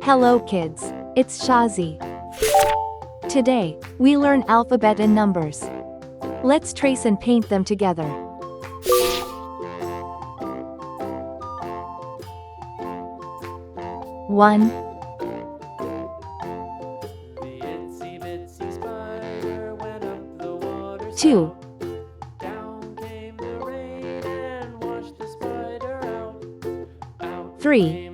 Hello kids, it's Shazi. Today, we learn alphabet and numbers. Let's trace and paint them together. One, two, three,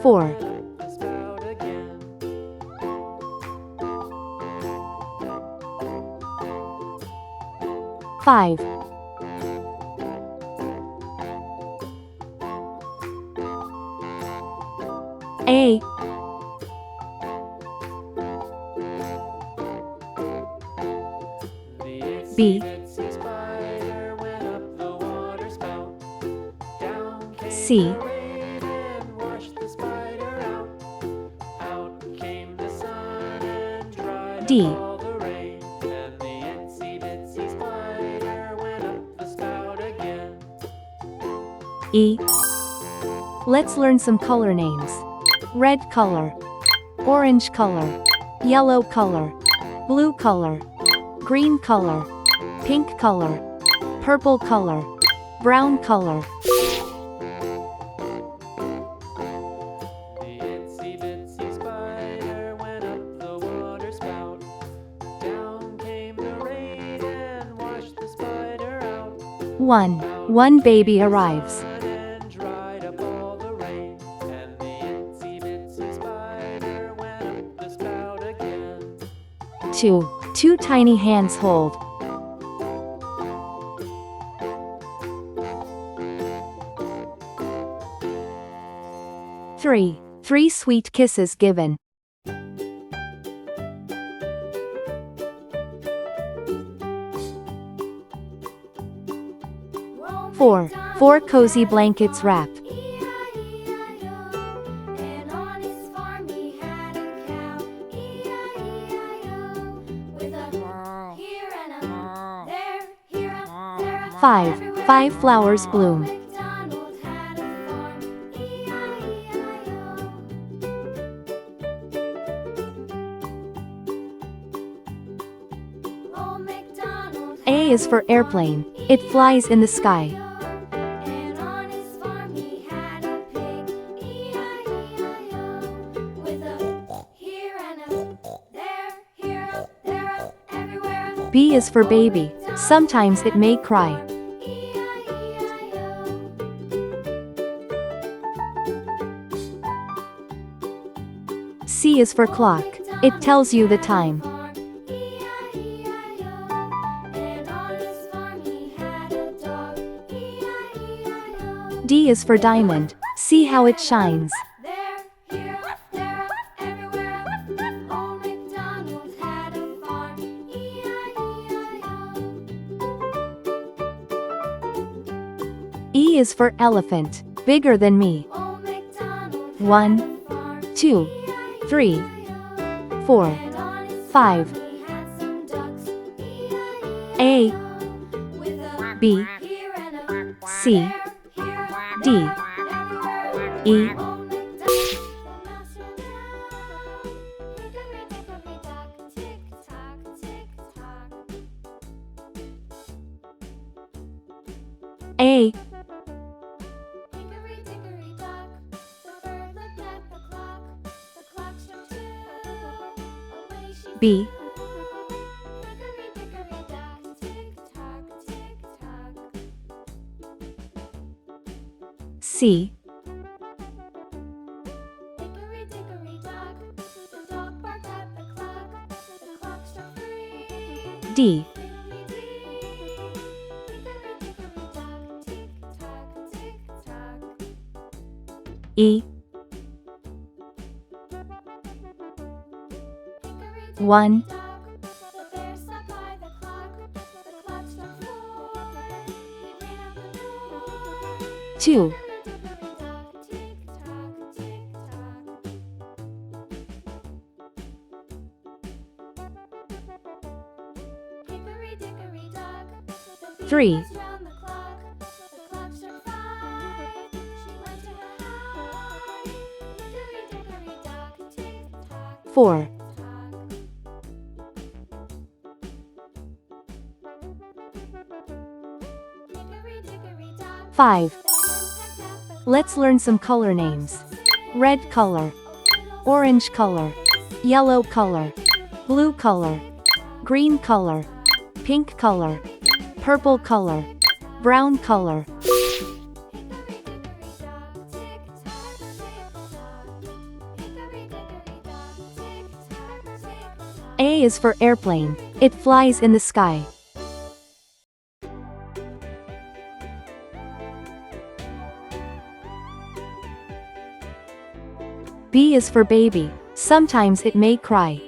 four, five, A, B, C, D, E. Let's learn some color names. Red color, orange color, yellow color, blue color, green color, pink color, purple color, brown color. One baby arrives. Two tiny hands hold. Three sweet kisses given. Four cozy blankets wrapped. Five flowers bloom. A is for airplane. It flies in the sky. B is for baby. Sometimes it may cry. C is for clock. It tells you the time. D is for diamond. See how it shines. E is for elephant. Bigger than me. 1, 2, 3, 4, 5. A, B, C, D, E. A, B, C, D, E. 1, 2, 3, 4. 5. Let's learn some color names. Red color, orange color, yellow color, blue color, green color, pink color, purple color, brown color. A is for airplane. It flies in the sky. B is for baby. Sometimes it may cry.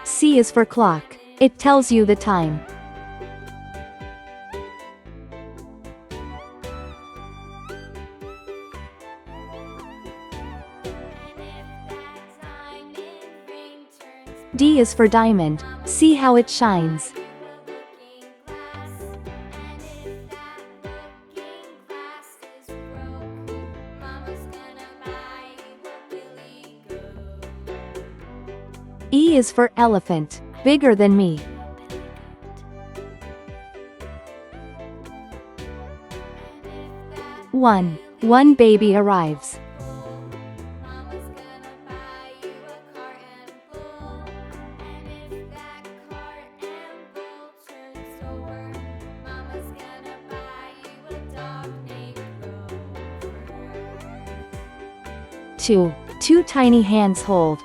C is for clock. It tells you the time. D is for diamond. See how it shines. E is for elephant. Bigger than me. One baby arrives. Two tiny hands hold.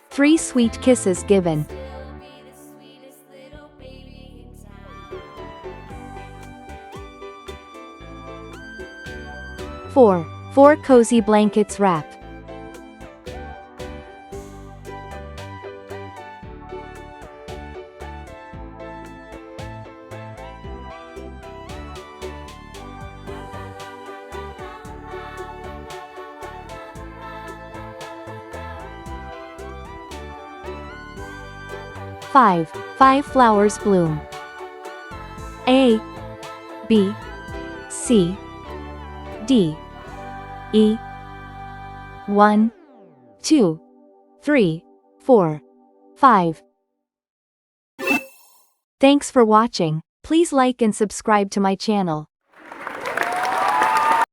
Three sweet kisses given. 4 cozy blankets wrap. 5 flowers bloom. A, B, C, D, E. 1, 2, 3, 4, 5. Thanks for watching. Please like and subscribe to my channel.